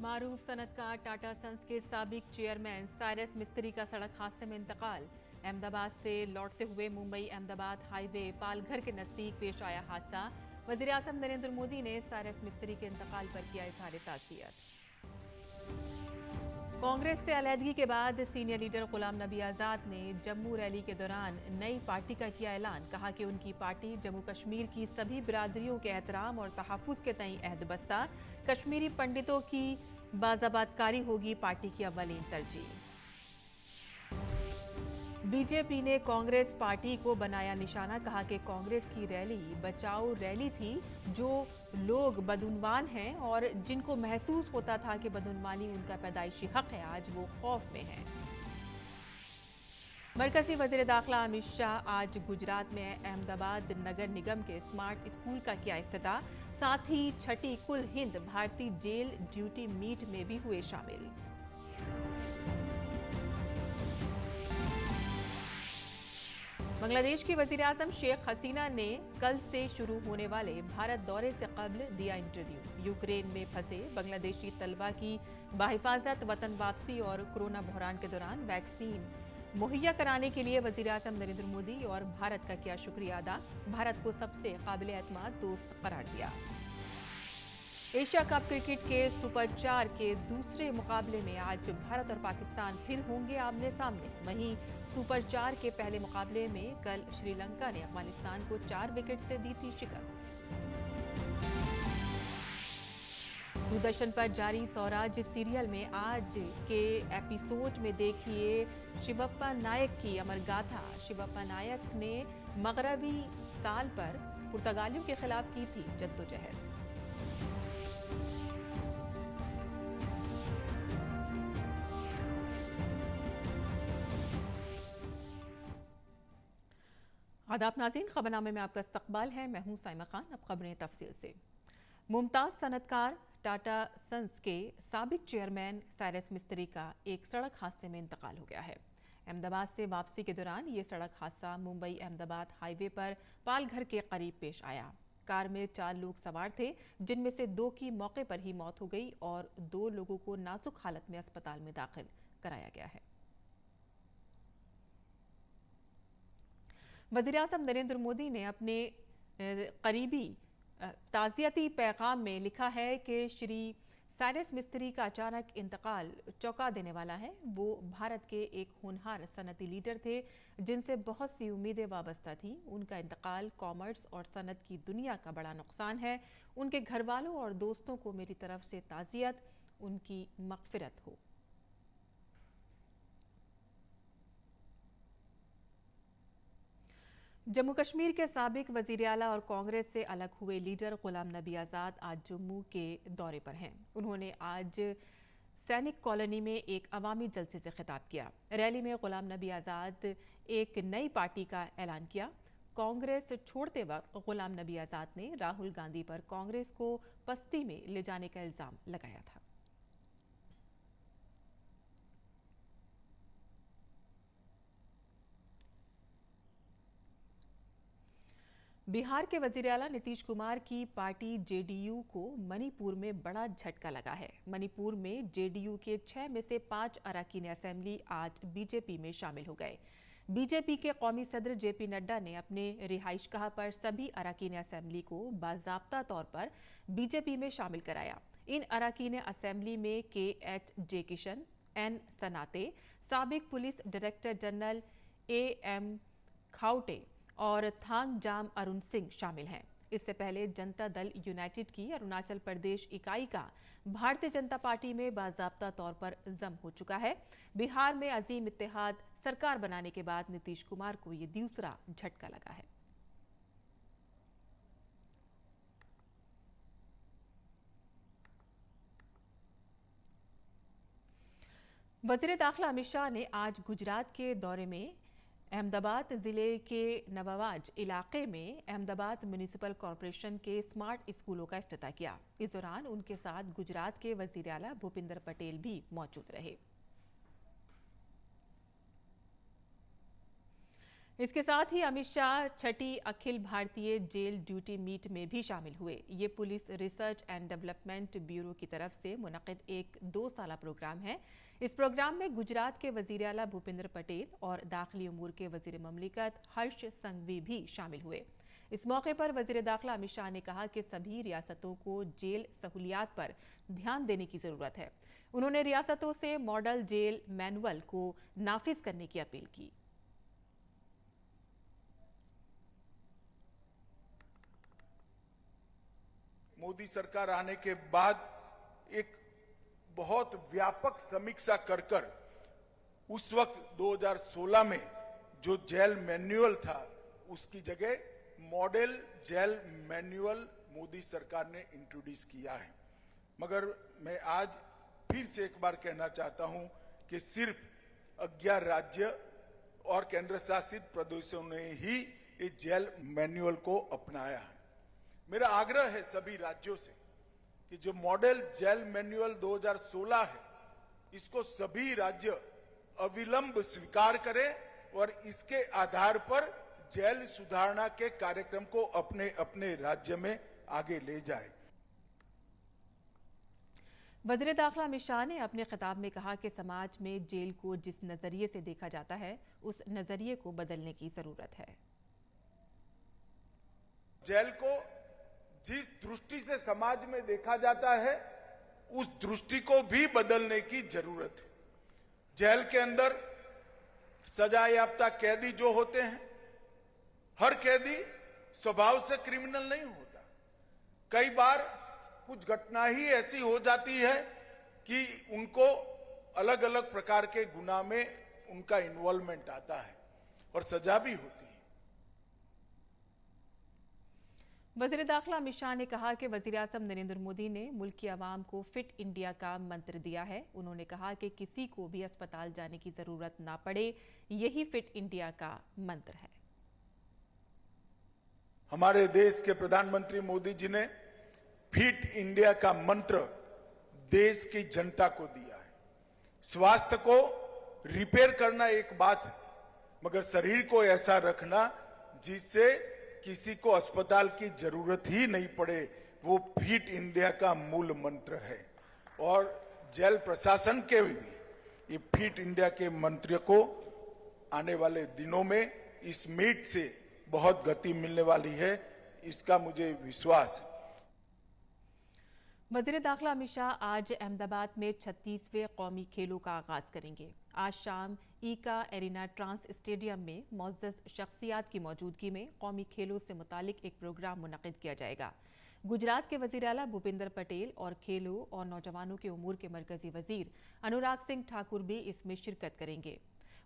मारूफ सनतकार Tata sons के साबिक chairman Cyrus मिस्त्री का सड़क हादसे में इंतकाल। अहमदाबाद से लौटते हुए मुंबई अहमदाबाद हाईवे पालघर के नजदीक पेश आया हादसा। वजीर आजम नरेंद्र मोदी ने साइरस मिस्त्री के इंतकाल पर किया इजहार ताज़ियत। कांग्रेस से अलहदगी के बाद सीनियर लीडर गुलाम नबी आजाद ने जम्मू रैली के दौरान नई पार्टी का किया ऐलान। कहा कि उनकी पार्टी जम्मू कश्मीर की सभी बिरादरियों के एहतराम और तहफ़्फ़ुज़ के तई अहदबस्ता। कश्मीरी पंडितों की बाज़ाबातकारी होगी पार्टी की अव्वलीन तरजीह। बीजेपी ने कांग्रेस पार्टी को बनाया निशाना। कहा कि कांग्रेस की रैली बचाओ रैली थी। जो लोग बदउनवान हैं और जिनको महसूस होता था कि बदउनवानी उनका पैदाइशी हक है, आज वो खौफ में हैं। मरकजी वज़ीर दाखिला अमित शाह आज गुजरात में अहमदाबाद नगर निगम के स्मार्ट स्कूल का किया इफ्तिताह। साथ ही छठी कुल हिंद भारतीय जेल ड्यूटी मीट में भी हुए शामिल। बांग्लादेश की वज़ीर आज़म शेख हसीना ने कल से शुरू होने वाले भारत दौरे से कबल दिया इंटरव्यू। यूक्रेन में फंसे बांग्लादेशी तलबा की बाहिफाजत वतन वापसी और कोरोना बहरान के दौरान वैक्सीन मुहैया कराने के लिए वज़ीर आज़म नरेंद्र मोदी और भारत का किया शुक्रिया अदा। भारत को सबसे काबिल एतमाद दोस्त करार दिया। एशिया कप क्रिकेट के सुपर 4 के दूसरे मुकाबले में आज भारत और पाकिस्तान फिर होंगे आमने सामने। वहीं सुपर 4 के पहले मुकाबले में कल श्रीलंका ने अफगानिस्तान को 4 विकेट से दी थी शिकस्त। दूरदर्शन पर जारी स्वराज सीरियल में आज के एपिसोड में देखिए शिवप्पा नायक की अमर गाथा। शिवप्पा नायक ने मगरबी साल पर पुर्तगालियों के खिलाफ की थी जद्दोजहद। आदाब नाज़रीन, खबरनामे में आपका इस्तकबाल है। मैं हूं साइमा खान। अब खबरें तफसील से। मुमताज सनतकार टाटा सन्स के साबिक चेयरमैन साइरस मिस्त्री का एक सड़क हादसे में इंतकाल हो गया है। अहमदाबाद से वापसी के दौरान ये सड़क हादसा मुंबई अहमदाबाद हाईवे पर पालघर के करीब पेश आया। कार में 4 लोग सवार थे, जिनमें से 2 की मौके पर ही मौत हो गई और 2 लोगों को नाजुक हालत में अस्पताल में दाखिल कराया गया है। वज़ीर आज़म नरेंद्र मोदी ने अपने करीबी ताज़ियती पैगाम में लिखा है कि श्री साइरस मिस्त्री का अचानक इंतकाल चौंका देने वाला है। वो भारत के एक होनहार सनती लीडर थे, जिनसे बहुत सी उम्मीदें वाबस्ता थीं। उनका इंतकाल कॉमर्स और सनत की दुनिया का बड़ा नुकसान है। उनके घर वालों और दोस्तों को मेरी तरफ से ताज़ियत, उनकी मग़फ़िरत हो। जम्मू कश्मीर के साबिक वज़ीर आला और कांग्रेस से अलग हुए लीडर गुलाम नबी आज़ाद आज जम्मू के दौरे पर हैं। उन्होंने आज सैनिक कॉलोनी में एक अवामी जलसे से खिताब किया। रैली में गुलाम नबी आज़ाद एक नई पार्टी का ऐलान किया। कांग्रेस छोड़ते वक्त गुलाम नबी आज़ाद ने राहुल गांधी पर कांग्रेस को पस्ती में ले जाने का इल्जाम लगाया था। बिहार के वजीर आला नीतीश कुमार की पार्टी जेडीयू को मणिपुर में बड़ा झटका लगा है। मणिपुर में जेडीयू के 6 में से 5 अरकान असेंबली आज बीजेपी में शामिल हो गए। बीजेपी के कौमी सदर जेपी नड्डा ने अपने रिहाइशगाह पर सभी अरकान असेंबली को बाज़ाब्ता तौर पर बीजेपी में शामिल कराया। इन अरकान असेंबली में KH जे किशन, N सनाते, साबिक police director general AM Khaute और थांग जाम अरुण सिंह शामिल हैं। इससे पहले जनता दल यूनाइटेड की अरुणाचल प्रदेश इकाई का भारतीय जनता पार्टी में बाज़ाब्ता तौर पर जम हो चुका है। बिहार में अजीम इत्तेहाद सरकार बनाने के बाद नीतीश कुमार को यह दूसरा झटका लगा है। वज़ीर दाखिला अमित शाह ने आज गुजरात के दौरे में अहमदाबाद जिले के नवाबाज इलाके में अहमदाबाद म्युनिसिपल कॉरपोरेशन के स्मार्ट स्कूलों का इफ्तिताह किया। इस दौरान उनके साथ गुजरात के वज़ीर आला भूपिंदर पटेल भी मौजूद रहे। इसके साथ ही अमित शाह छठी Akhil Bharatiya jail duty meet में भी शामिल हुए। ये police research and development bureau की तरफ से मुनक्किद एक 2 साला प्रोग्राम है। इस प्रोग्राम में गुजरात के वजीर आला भूपेंद्र पटेल और दाखिली उमूर के वजीर ममलिकत हर्ष संघवी भी शामिल हुए। इस मौके पर वजीर दाखिला अमित शाह ने कहा कि सभी रियासतों को जेल सहूलियात पर ध्यान देने की जरूरत है। उन्होंने रियासतों से मॉडल जेल मैनुअल को नाफिज करने की अपील की। मोदी सरकार आने के बाद एक बहुत व्यापक समीक्षा कर उस वक्त 2016 में जो जेल मैनुअल था उसकी जगह मॉडल जेल मैनुअल मोदी सरकार ने इंट्रोड्यूस किया है। मगर मैं आज फिर से एक बार कहना चाहता हूं कि सिर्फ 11 राज्य और केंद्र शासित प्रदेशों ने ही इस जेल मैनुअल को अपनाया है। मेरा आग्रह है सभी राज्यों से कि जो मॉडल जेल मैनुअल 2016 है इसको सभी राज्य अविलंब स्वीकार करें और इसके आधार पर जेल सुधारणा के कार्यक्रम को अपने अपने राज्य में आगे ले जाए। वज़ीर दाखिला अमित शाह ने अपने खिताब में कहा कि समाज में जेल को जिस नजरिए से देखा जाता है उस नजरिए को बदलने की जरूरत है। जेल को जिस दृष्टि से समाज में देखा जाता है उस दृष्टि को भी बदलने की जरूरत है। जेल के अंदर सजा याफ्ता कैदी जो होते हैं, हर कैदी स्वभाव से क्रिमिनल नहीं होता। कई बार कुछ घटना ही ऐसी हो जाती है कि उनको अलग अलग प्रकार के गुनाह में उनका इन्वॉल्वमेंट आता है और सजा भी होती है। वज़ीर दाखिला अमित शाह ने कहा कि वज़ीर आज़म नरेंद्र मोदी ने मुल्क की आवाम को फिट इंडिया का मंत्र दिया है। उन्होंने कहा कि किसी को भी अस्पताल जाने की जरूरत ना पड़े, यही फिट इंडिया का मंत्र है। हमारे देश के प्रधानमंत्री मोदी जी ने फिट इंडिया का मंत्र देश की जनता को दिया है। स्वास्थ्य को रिपेयर करना एक बात है, मगर शरीर को ऐसा रखना जिससे किसी को अस्पताल की जरूरत ही नहीं पड़े, वो फिट इंडिया का मूल मंत्र है। और जेल प्रशासन के भी ये फिट इंडिया के मंत्र को आने वाले दिनों में इस मीट से बहुत गति मिलने वाली है, इसका मुझे विश्वास है। वज़ीर दाखिला अमित शाह आज अहमदाबाद में 36वें कौमी खेलों का आगाज करेंगे। आज शाम ईका एरिना ट्रांस स्टेडियम में मुअज़्ज़ज़ शख्सियात की मौजूदगी में कौमी खेलों से मुतालिक एक प्रोग्राम मुनक़्क़िद किया जाएगा। गुजरात के वज़ीर आला भूपेंद्र पटेल और खेलों और नौजवानों के उमूर के मरकजी वज़ीर अनुराग सिंह ठाकुर भी इसमें शिरकत करेंगे।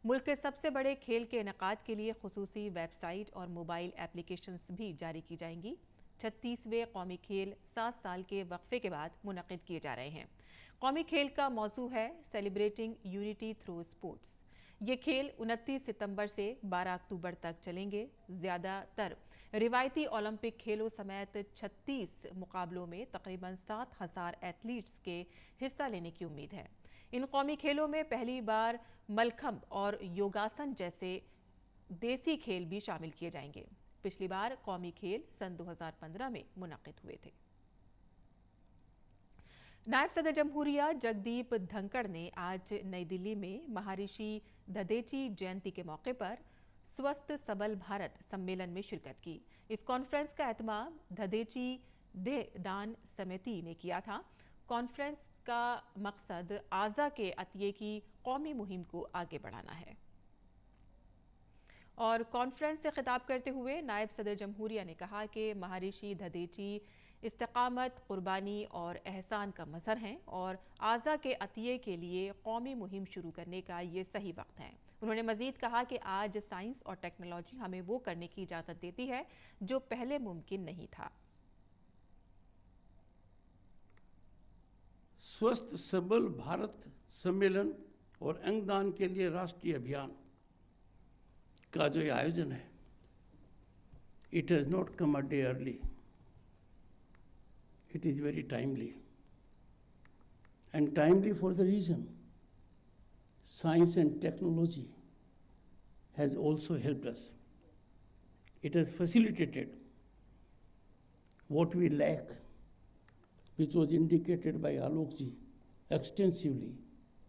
मुल्क के सबसे बड़े खेल के इनेकाद के लिए खुसूसी वेबसाइट और मोबाइल एप्लीकेशंस भी जारी की जाएंगी। 36वें कौमी खेल 7 साल के वक्फे के बाद मुनक़्क़िद किए जा रहे हैं। कौमी खेल का मौजू है सेलिब्रेटिंग यूनिटी थ्रू स्पोर्ट्स। ये खेल 29 सितंबर से 12 अक्टूबर तक चलेंगे। ज़्यादातर रिवायती ओलंपिक खेलों समेत 36 मुकाबलों में तकरीबन 7,000 एथलीट्स के हिस्सा लेने की उम्मीद है। इन कौमी खेलों में पहली बार मलखंब और योगासन जैसे देसी खेल भी शामिल किए जाएंगे। पिछली बार कौमी खेल सन 2015 में मुनक़्क़िद हुए थे। नायब सदर जमहूरिया जगदीप धनखड़ ने आज नई दिल्ली में महर्षि दधेची जयंती के मौके पर स्वस्थ सबल भारत सम्मेलन में शिरकत की। इस कॉन्फ्रेंस का एहतमाम दधेची देह दान समिति ने किया था। कॉन्फ्रेंस का मकसद आज़ा के अतिये की कौमी मुहिम को आगे बढ़ाना है। और कॉन्फ्रेंस से खिताब करते हुए नायब सदर जमहूरिया ने कहा कि महर्षि दधेची इस्तिकामत, कुर्बानी और एहसान का मज़हर हैं और आज़ा के अतिये के लिए कौमी मुहिम शुरू करने का ये सही वक्त है। उन्होंने मज़ीद कहा कि आज साइंस और टेक्नोलॉजी हमें वो करने की इजाज़त देती है जो पहले मुमकिन नहीं था। स्वस्थ सबल भारत सम्मेलन और अंगदान के लिए राष्ट्रीय अभियान का जो आयोजन है, it has not come a day early, it is very timely and timely for the reason science and technology has also helped us It has facilitated what we lack, which was indicated by Alokji extensively.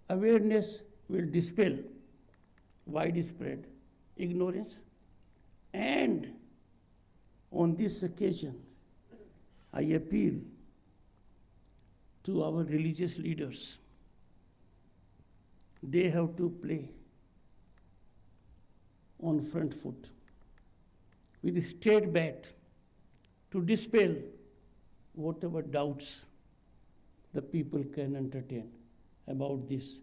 Awareness will dispel widespread ignorance, and on this occasion, I appeal to our religious leaders. They have to play on front foot with a straight bat to dispel whatever doubts the people can entertain about this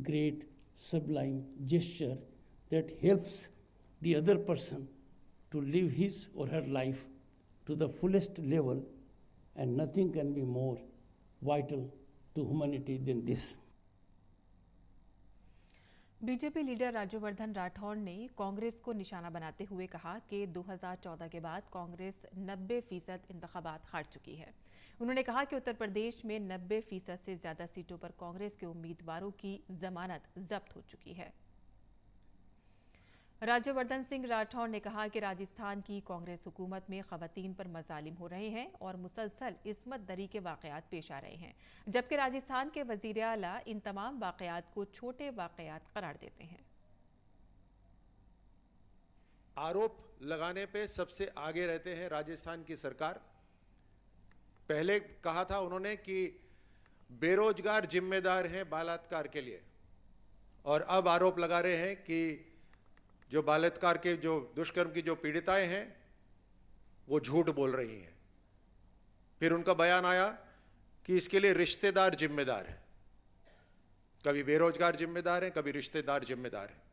great sublime gesture that helps the other person to live his or her life to the fullest level, and nothing can be more vital to humanity than this. BJP leader Rajyavardhan Rathore ने कांग्रेस को निशाना बनाते हुए कहा कि 2014 के बाद कांग्रेस 90% इंतखाबात हार चुकी है। उन्होंने कहा कि उत्तर प्रदेश में 90% से ज्यादा सीटों पर कांग्रेस के उम्मीदवारों की जमानत जब्त हो चुकी है। राज्यवर्धन सिंह राठौड़ ने कहा कि राजस्थान की कांग्रेस हुकूमत में खवातीन पर मजालिम हो रहे हैं और मुसलसल इस्मत दरी के वाकयात पेश आ रहे हैं, जबकि राजस्थान के वजीर आला इन तमाम वाकयात को छोटे वाकयात करार देते हैं। आरोप लगाने पे सबसे आगे रहते हैं राजस्थान की सरकार। पहले कहा था उन्होंने कि बेरोजगार जिम्मेदार हैं बलात्कार के लिए, और अब आरोप लगा रहे हैं कि जो बलात्कार के जो दुष्कर्म की जो पीड़िताएं हैं वो झूठ बोल रही हैं। फिर उनका बयान आया कि इसके लिए रिश्तेदार जिम्मेदार हैं। कभी बेरोजगार जिम्मेदार हैं, कभी रिश्तेदार जिम्मेदार हैं।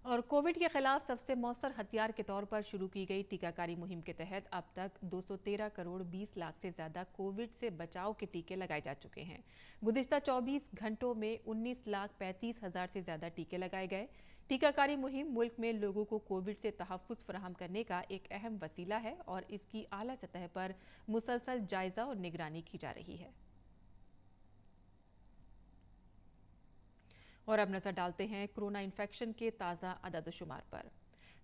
और कोविड के खिलाफ सबसे मौसर हथियार के तौर पर शुरू की गई टीकाकारी मुहिम के तहत अब तक 213 करोड़ 20 लाख से ज्यादा कोविड से बचाव के टीके लगाए जा चुके हैं। गुज़िश्ता 24 घंटों में 19 लाख 35 हजार से ज्यादा टीके लगाए गए। टीकाकारी मुहिम मुल्क में लोगों को कोविड से तहफ़्फ़ुज़ फराहम करने का एक अहम वसीला है और इसकी आला सतह पर मुसलसल जायजा और निगरानी की जा रही है। और अब नजर डालते हैं कोरोना इन्फेक्शन के ताज़ा अदद-ओ-शुमार पर।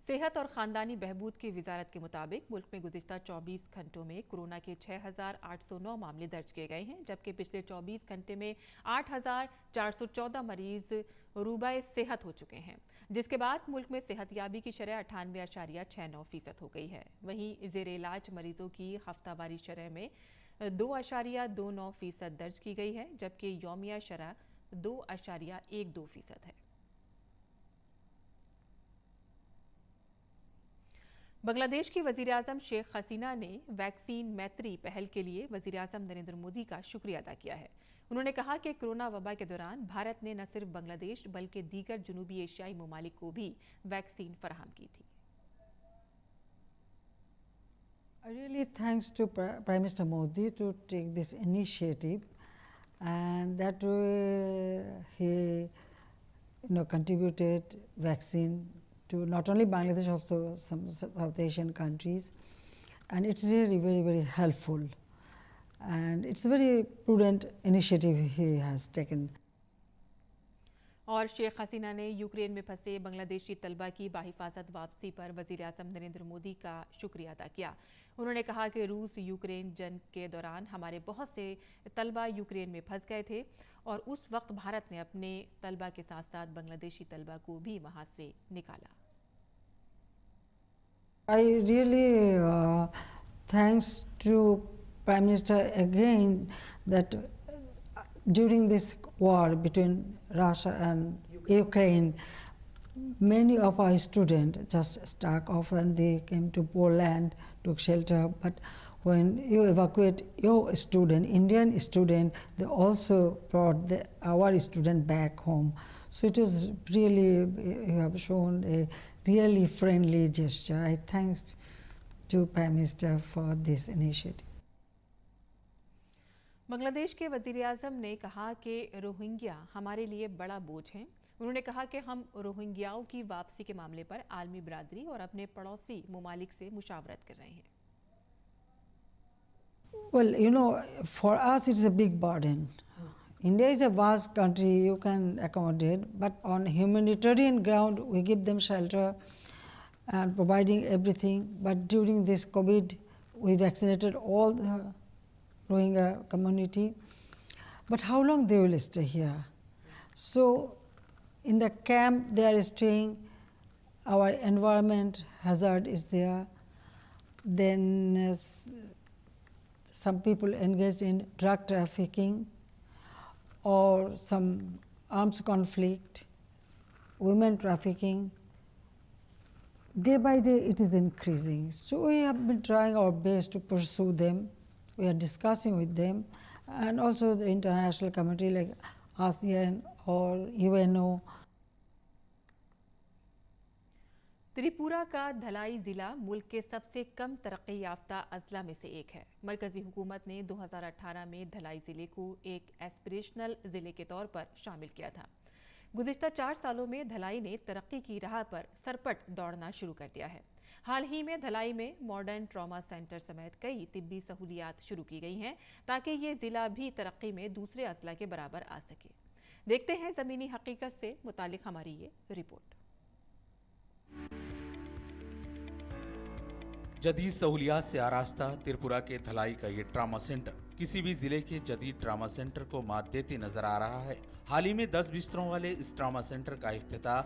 सेहत और ख़ानदानी बहबूद की वजारत के मुताबिक मुल्क में गुज़िश्ता 24 घंटों में कोरोना के 6,809 मामले दर्ज किए गए हैं, जबकि पिछले 24 घंटे में 8,414 मरीज रूबाए सेहत हो चुके हैं, जिसके बाद मुल्क में सेहतयाबी की शरह 98.69% हो गई है। वहीं ज़ेर इलाज मरीजों की हफ्तावारी शरह में 2.29% दर्ज की गई है, जबकि यौमिया शरह 2.12% है। बांग्लादेश की वजीर आजम शेख हसीना ने वैक्सीन मैत्री पहल के लिए वजीर आजम नरेंद्र मोदी का शुक्रिया अदा किया है। उन्होंने कहा कि कोरोना वबा के दौरान भारत ने न सिर्फ बांग्लादेश बल्कि दीगर जनूबी एशियाई ममालिक को भी वैक्सीन फराहम की थी। I really thanks to Prime Minister Modi to take this initiative, and that he contributed vaccine to not only Bangladesh, also some South Asian countries, and it's really very, very helpful, and it's a very prudent initiative he has taken. और शेख हसीना ने Ukraine में फंसे बांग्लादेशी तलबा की बाहिफाजत वापसी पर वजीर आज़म नरेंद्र मोदी का शुक्रिया अदा किया। उन्होंने कहा कि रूस यूक्रेन जंग के दौरान हमारे बहुत से तलबा यूक्रेन में फंस गए थे और उस वक्त भारत ने अपने तलबा के साथ साथ बांग्लादेशी तलबा को भी वहां से निकाला। I really thanks to Prime Minister again that during this war between Russia and Ukraine, many of our students just stuck off and they came to Poland, took shelter. But when you evacuate your student, Indian student, they also brought our student back home. So it was really, you have shown a really friendly gesture. I thank to Prime Minister for this initiative. Bangladesh के वजीर आज़म ने कहा कि Rohingya हमारे लिए बड़ा बोझ हैं। उन्होंने कहा कि हम रोहिंग्याओं की वापसी के मामले पर आलमी बिरादरी और अपने पड़ोसी मुमालिक से मुशावरत कर रहे हैं। Well, for us it's a big burden. India is a vast country, you can accommodate, but on humanitarian ground we give them shelter, and providing everything. But during this COVID, we vaccinated all the Rohingya community. But how long they will stay here? So in the camp they are staying, our environment hazard is there. Then some people engaged in drug trafficking or some arms conflict, women trafficking. Day by day it is increasing. So we have been trying our best to pursue them. We are discussing with them, and also the international community like ASEAN or UNO. Tripura का धलाई जिला मुल्क के सबसे कम तरक्की याफ्ता अजला में से एक है। मरकजी हुकूमत ने 2018 में धलाई जिले को एक एस्पिरेशनल जिले के तौर पर शामिल किया था। गुज़िश्ता 4 सालों में धलाई ने तरक्की की राह पर सरपट दौड़ना शुरू कर दिया है। हाल ही में धलाई में मॉडर्न ट्रॉमा सेंटर समेत कई तिब्बी सहूलियात शुरू की गई हैं ताकि ये जिला भी तरक्की में दूसरे अजला के बराबर आ सके। देखते हैं ज़मीनी हकीकत से मुतालिक हमारी ये रिपोर्ट। जदीद सहूलियात से आरास्ता त्रिपुरा के धलाई का ये ट्रामा सेंटर किसी भी जिले के जदीद ट्रामा सेंटर को मात देते नजर आ रहा है। हाल ही में 10 बिस्तरों वाले इस ट्रामा सेंटर का इफ्तिताह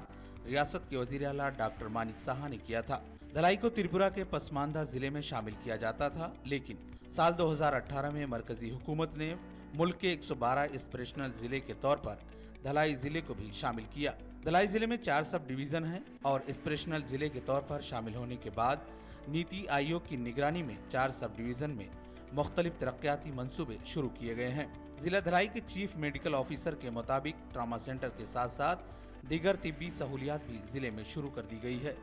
रियासत के वजीर आला डॉक्टर मानिक साहा ने किया था। धलाई को त्रिपुरा के पसमानदा जिले में शामिल किया जाता था, लेकिन साल 2018 में मरकजी हुकूमत ने मुल्क के 112 एस्पिरेशनल जिले के तौर पर धलाई जिले को भी शामिल किया। धलाई जिले में 4 सब डिवीजन हैं और एस्पिरेशनल जिले के तौर पर शामिल होने के बाद नीति आयोग की निगरानी में 4 सब डिवीजन में मुख्तलिफ तरक्याती मंसूबे शुरू किए गए हैं। जिला धलाई के चीफ मेडिकल ऑफिसर के मुताबिक ट्रामा सेंटर के साथ साथ दीगर तिब्बी सहूलियात भी जिले में शुरू कर दी गई है।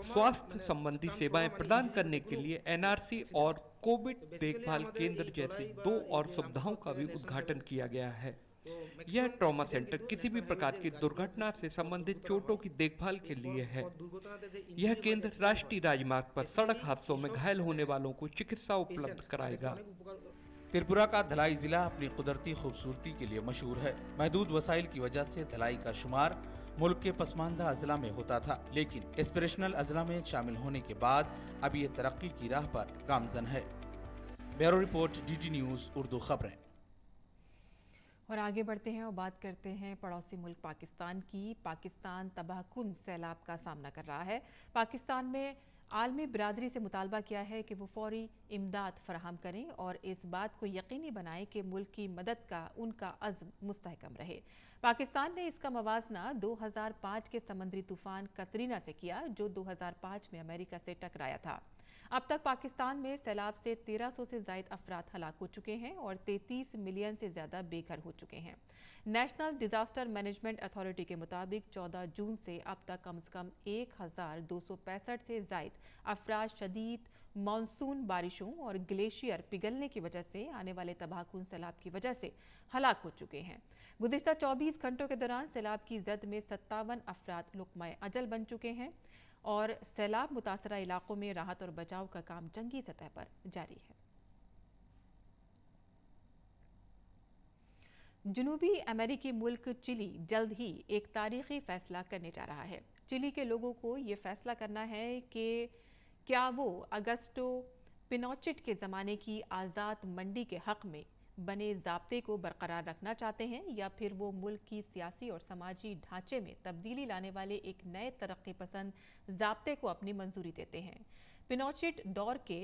स्वास्थ्य संबंधी सेवाएं प्रदान करने के लिए एनआरसी और कोविड देखभाल केंद्र जैसी 2 और सुविधाओं का भी उद्घाटन किया गया है। यह ट्रॉमा सेंटर किसी भी प्रकार की दुर्घटना से संबंधित चोटों की देखभाल के लिए है। यह केंद्र राष्ट्रीय राजमार्ग पर सड़क हादसों में घायल होने वालों को चिकित्सा उपलब्ध कराएगा। त्रिपुरा का धलाई जिला अपनी कुदरती खूबसूरती के लिए मशहूर है। महदूद वसाइल की वजह से धलाई का शुमार मुल्क के पसमानदा अजला में होता था, लेकिन एस्पिरेशनल अजला में शामिल होने के बाद अब ये तरक्की की राह पर गामजन है। Bureau report, DD news Urdu खबरें। और आगे बढ़ते हैं और बात करते हैं पड़ोसी मुल्क पाकिस्तान की। पाकिस्तान तबाहकुन सैलाब का सामना कर रहा है। पाकिस्तान में आलमी बिरादरी से मुतालबा किया है कि वो फौरी इमदाद फराहम करें और इस बात को यकीनी बनाएं कि मुल्क की मदद का उनका अज़्म मुस्तहकम रहे। पाकिस्तान ने इसका मवाजना 2005 के समंदरी तूफान कतरीना से किया, जो 2005 में अमेरिका से टकराया था। अब तक पाकिस्तान में सैलाब से 1300 से ज़ायद अफराद हलाक हो चुके हैं और 33 मिलियन से ज़्यादा बेघर हो चुके हैं। नेशनल डिजास्टर मैनेजमेंट अथॉरिटी के मुताबिक 14 जून से अब तक कम से कम 1265 से ज़ायद अफराद शदीद मानसून बारिशों और ग्लेशियर पिघलने की वजह से आने वाले तबाहकुन सैलाब की वजह से हलाक हो चुके हैं। गुज़िश्ता 24 घंटों के दौरान सैलाब की जद में 57 अफराद लुक़्मा अजल बन चुके हैं और सैलाब मुतासरा इलाकों में राहत और बचाव का काम जंगी सतह पर जारी है। जनूबी अमेरिकी मुल्क चिली जल्द ही एक तारीखी फैसला करने जा रहा है। चिली के लोगों को ये फैसला करना है कि क्या वो अगस्टो पिनोचेट के ज़माने की आज़ाद मंडी के हक़ में बने ज़ाब्ते को बरकरार रखना चाहते हैं या फिर वो मुल्क की सियासी और समाजी ढांचे में तब्दीली लाने वाले एक नए तरक्की पसंद ज़ाब्ते को अपनी मंजूरी देते हैं। पिनोचेट दौर के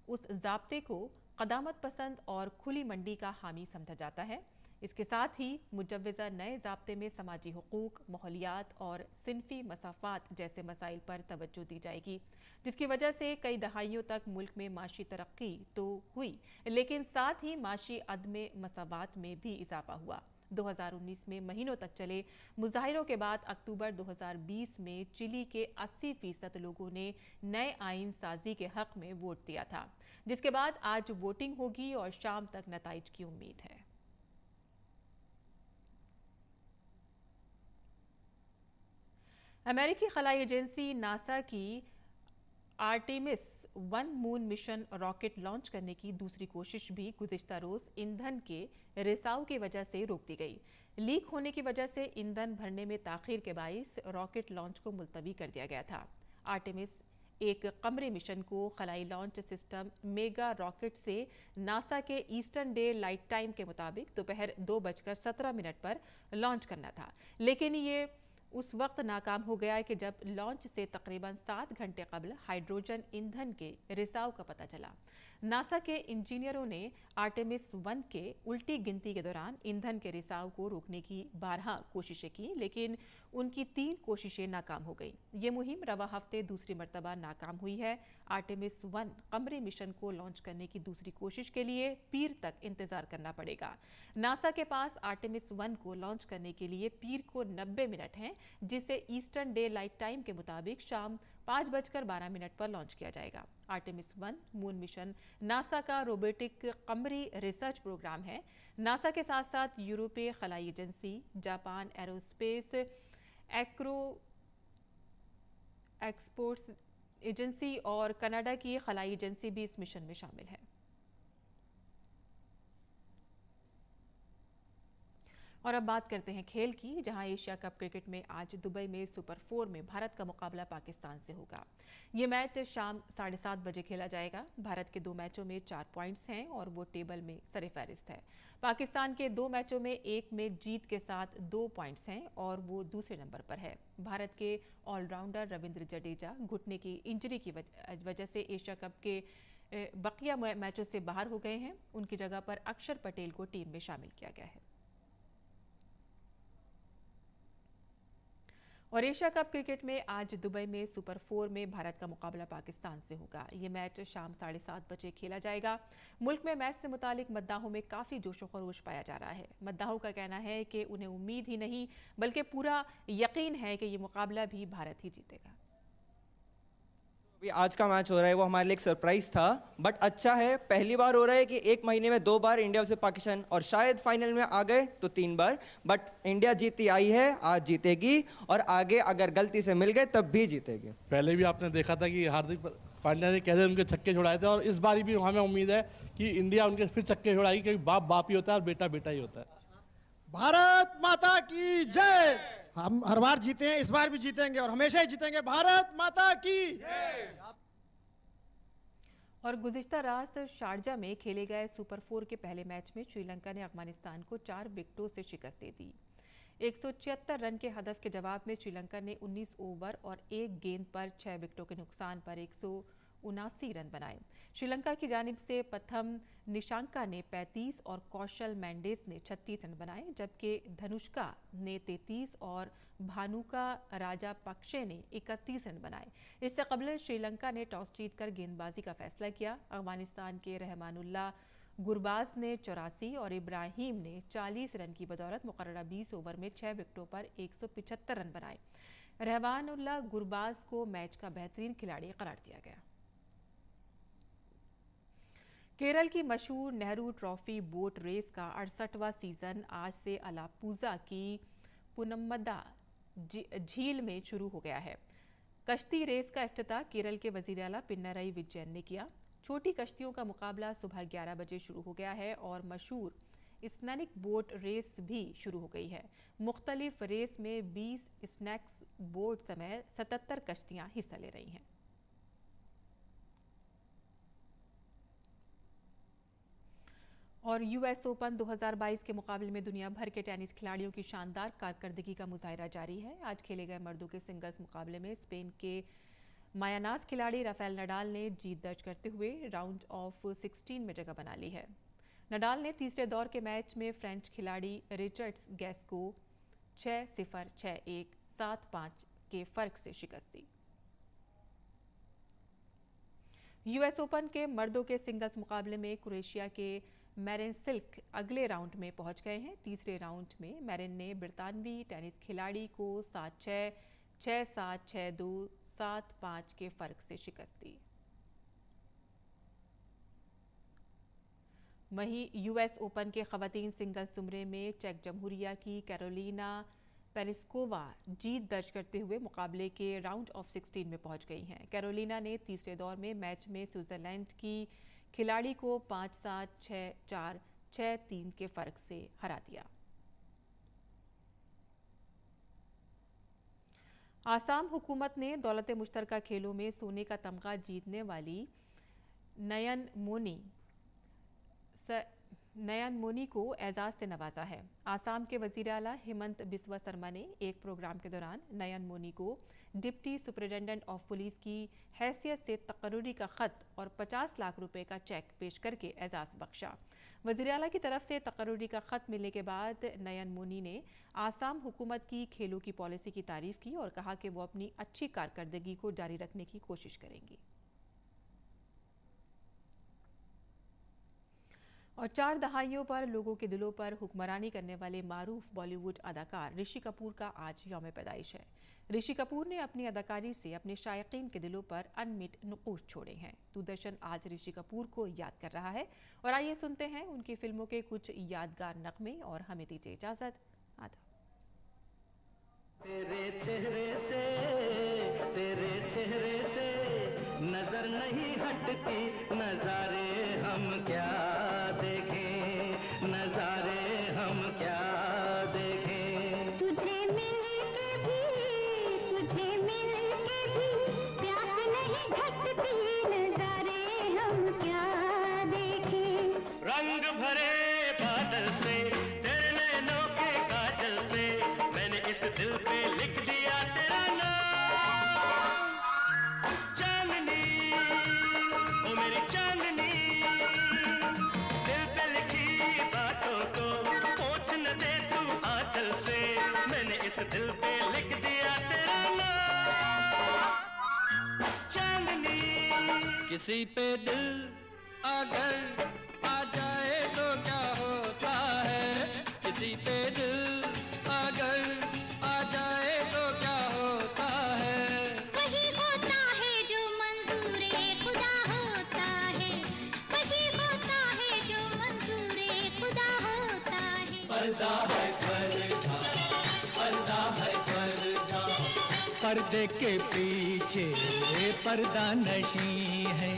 उस ज़ाब्ते को क़दामत पसंद और खुली मंडी का हामी समझा जाता है। इसके साथ ही मुजव्वज़ा नए ज़ाब्ते में समाजी हुकूक, माहौलियात और सिनफी मसाफात जैसे मसाइल पर तवज्जो दी जाएगी, जिसकी वजह से कई दहाइयों तक मुल्क में माशी तरक्की तो हुई, लेकिन साथ ही माशी अदम मसावात में भी इजाफा हुआ। 2019 में महीनों तक चले मुजाहिरों के बाद अक्टूबर 2020 में चिली के 80% लोगों ने नए आइन साजी के हक में वोट दिया था, जिसके बाद आज वोटिंग होगी और शाम तक नताइज की उम्मीद है। अमेरिकी खलाई एजेंसी नासा की Artemis 1 moon mission rocket launch करने की दूसरी कोशिश भी गुज़िश्ता रोज़ ईंधन के रिसाव की वजह से रोक दी गई। लीक होने की वजह से ईंधन भरने में ताख़ीर के बाइस रॉकेट लॉन्च को मुलतवी कर दिया गया था। आर्टेमिस एक कमरे मिशन को खलाई लॉन्च सिस्टम मेगा रॉकेट से नासा के ईस्टर्न डे लाइट टाइम के मुताबिक दोपहर 2:17 पर लॉन्च करना था, लेकिन ये उस वक्त नाकाम हो गया कि जब लॉन्च से तकरीबन 7 घंटे कबल हाइड्रोजन ईंधन के रिसाव का पता चला। नासा के इंजीनियरों ने आर्टेमिस 1 के उल्टी गिनती के दौरान ईंधन के रिसाव को रोकने की 12 कोशिशें की, लेकिन उनकी 3 कोशिशें नाकाम हो गईं। ये मुहिम रवा हफ्ते दूसरी मर्तबा नाकाम हुई है। आर्टेमिस 1 कमरे मिशन को लॉन्च करने की दूसरी कोशिश के लिए पीर तक इंतजार करना पड़ेगा। नासा के पास आर्टेमिस 1 को लॉन्च करने के लिए पीर को 90 मिनट हैं, जिसे ईस्टर्न डे लाइट टाइम के मुताबिक शाम 5:12 पर लॉन्च किया जाएगा। आर्टेमिस 1 मून मिशन नासा का रोबोटिक कमरी रिसर्च प्रोग्राम है। नासा के साथ साथ यूरोपीय खलाई agency, Japan aerospace exports agency और कनाडा की खलाई एजेंसी भी इस मिशन में शामिल है। और अब बात करते हैं खेल की, जहां एशिया कप क्रिकेट में आज दुबई में सुपर 4 में भारत का मुकाबला पाकिस्तान से होगा। ये मैच शाम 7:30 बजे खेला जाएगा। भारत के 2 मैचों में 4 पॉइंट्स हैं और वो टेबल में सरफहरिस्त है। पाकिस्तान के 2 मैचों में 1 में जीत के साथ 2 पॉइंट्स हैं और वो दूसरे नंबर पर है। भारत के ऑलराउंडर रविंद्र जडेजा घुटने की इंजरी की वजह से एशिया कप के बकिया मैचों से बाहर हो गए हैं। उनकी जगह पर अक्षर पटेल को टीम में शामिल किया गया है। और एशिया कप क्रिकेट में आज दुबई में सुपर 4 में भारत का मुकाबला पाकिस्तान से होगा। ये मैच शाम 7:30 बजे खेला जाएगा। मुल्क में मैच से मुतालिक मद्दाहों में काफ़ी जोशो खरोश पाया जा रहा है। मद्दाहों का कहना है कि उन्हें उम्मीद ही नहीं बल्कि पूरा यकीन है कि ये मुकाबला भी भारत ही जीतेगा। अभी आज का मैच हो रहा है वो हमारे लिए एक सरप्राइज था, बट अच्छा है, पहली बार हो रहा है कि 1 महीने में 2 बार इंडिया से पाकिस्तान, और शायद फाइनल में आ गए तो 3 बार, बट इंडिया जीती आई है, आज जीतेगी और आगे अगर गलती से मिल गए तब भी जीतेगी। पहले भी आपने देखा था कि हार्दिक पांड्या ने कैसे उनके छक्के छुड़ाए थे और इस बार भी हमें उम्मीद है कि इंडिया उनके फिर छक्के छुड़ाएगी, क्योंकि बाप बाप ही होता है और बेटा बेटा ही होता है। भारत माता की जय। हम हर बार जीते हैं, इस बार भी जीतेंगे और हमेशा ही जीतेंगे। भारत माता की जय। और गुज़िश्ता रात शारजा में खेले गए सुपर 4 के पहले मैच में श्रीलंका ने अफगानिस्तान को 4 विकेटों से शिकस्त दे दी। 176 रन के हदफ के जवाब में श्रीलंका ने 19 ओवर और 1 गेंद पर 6 विकेटों के नुकसान पर 179 रन बनाए। श्रीलंका की जानिब से प्रथम निशांका ने 35 और कौशल मेंडिस ने 36 रन बनाए, जबकि धनुष्का ने 33 और भानुका राजापक्षे ने 31 रन बनाए। इससे कबल श्रीलंका ने टॉस जीतकर गेंदबाजी का फैसला किया। अफगानिस्तान के रहमानुल्लाह गुरबाज ने 84 और इब्राहिम ने 40 रन की बदौलत मुकर्ररा 20 ओवर में 6 विकेटों पर 175 रन बनाए। रहमानुल्लाह गुरबाज को मैच का बेहतरीन खिलाड़ी करार दिया गया। केरल की मशहूर नेहरू ट्रॉफी बोट रेस का 68वां सीजन आज से अलापुजा की पुनम्मदा झील में शुरू हो गया है। कश्ती रेस का इफ्तिताह केरल के वजीर आला पिनराई विजयन ने किया। छोटी कश्तियों का मुकाबला सुबह 11 बजे शुरू हो गया है और मशहूर स्नैनिक बोट रेस भी शुरू हो गई है। मुख्तलिफ रेस में 20 स्नैक्स बोट समेत 77 कश्तियां हिस्सा ले रही हैं। और यूएस ओपन 2022 के मुकाबले में दुनिया भर के टेनिस खिलाड़ियों की शानदार कारकर्दगी का मुजाहिरा जारी है। आज खेले गए मर्दों के सिंगल्स मुकाबले में स्पेन के मायानाज खिलाड़ी राफेल नडाल ने जीत दर्ज करते हुए राउंड ऑफ 16 में जगह बना ली है। नडाल ने तीसरे दौर के मैच में फ्रेंच खिलाड़ी रिचर्ड्स गैस को 6-0, 6-1, 7-5 के फर्क से शिकस्त दी। यूएस ओपन के मर्दों के सिंगल्स मुकाबले में क्रोएशिया के मैरिन सिल्क अगले राउंड में पहुंच गए हैं। तीसरे राउंड में मैरिन ने ब्रितानवी टेनिस खिलाड़ी को 7-6, 6-7, 6-2, 7-5 के फर्क से शिकस्त दी। वहीं यूएस ओपन के खवातीन सिंगल्स जुमरे में चेक जमहूरिया की कैरोलिना पेलिस्कोवा जीत दर्ज करते हुए मुकाबले के राउंड ऑफ 16 में पहुंच गई हैं। कैरोलिना ने तीसरे दौर में मैच में स्विट्जरलैंड की खिलाड़ी को 5-7, 6-4, 6-3 के फर्क से हरा दिया। आसाम हुकूमत ने दौलत मुश्तरका खेलों में सोने का तमगा जीतने वाली नयन मोनी को एजाज से नवाजा है। आसाम के वजीर आला हेमंत बिस्वा शर्मा ने एक प्रोग्राम के दौरान नयन मोनी को डिप्टी सुपरिटेंडेंट ऑफ पुलिस की हैसियत से तकर्रुरी का खत और 50 लाख रुपए का चेक पेश करके एजाज बख्शा। वजीर आला की तरफ से तकर्रुरी का खत मिलने के बाद नयन मोनी ने आसाम हुकूमत की खेलों की पॉलिसी की तारीफ की और कहा कि वो अपनी अच्छी कारकर्दगी को जारी रखने की कोशिश करेंगी। और 4 दहाइयों पर लोगों के दिलों पर हुक्मरानी करने वाले मारूफ बॉलीवुड अदाकार ऋषि कपूर का आज यौम पैदाइश है। ऋषि कपूर ने अपनी अदाकारी से अपने शायकीन के दिलों पर अनमिट नुकूश छोड़े हैं। दूरदर्शन आज ऋषि कपूर को याद कर रहा है और आइए सुनते हैं उनकी फिल्मों के कुछ यादगार नगमे और हमें दीजिए इजाजत। आदाब। तेरे चेहरे से नजर नहीं हटती, नजारे हम क्या देखें, नजारे हम क्या देखें। तुझे मिलके भी प्यास नहीं घटती, नजारे हम क्या देखें। रंग भरे बादल से तेरे नैनों के काजल से मैंने इस दिल पे लिख दिया तेरा नाम। चांदनी ओ मेरी चांदनी, दिल पे लिखी बातों को पोंछ न दे तू आंचल से, मैंने इस दिल पे लिख दिया तेरा नाम। चांदनी किसी पे दिल अगर आ जाए तो क्या होता है, किसी पे दिल अगर आ जाए तो क्या होता है। वही होता है जो मंजूरे खुदा होता है, वही होता है जो मंजूरे खुदा होता है। पर्दा है पर्दा, पर्दा है पर्दा, पर्दे के पीछे पर्दा नशी है,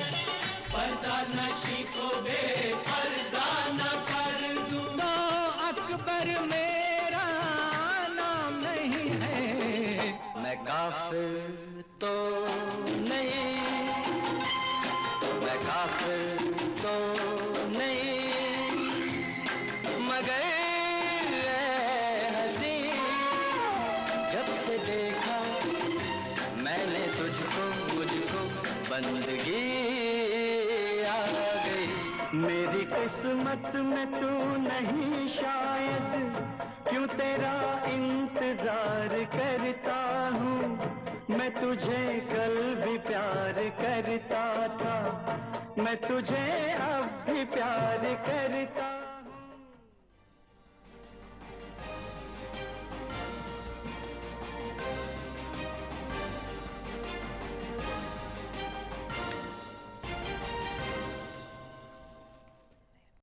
पर्दा नशी को बेपर्दा न कर दूं तो अकबर मेरा नाम नहीं है। मैं काफिर तो नहीं, मैं काफिर तो नहीं, मगर हंसी जब से देखा मैंने तुझको, मुझको बंदगी आ गई। मेरी किस्मत में तू नहीं शायद, क्यों तेरा इंतजार करता हूँ। मैं तुझे कल भी प्यार करता था, मैं तुझे अब भी प्यार करता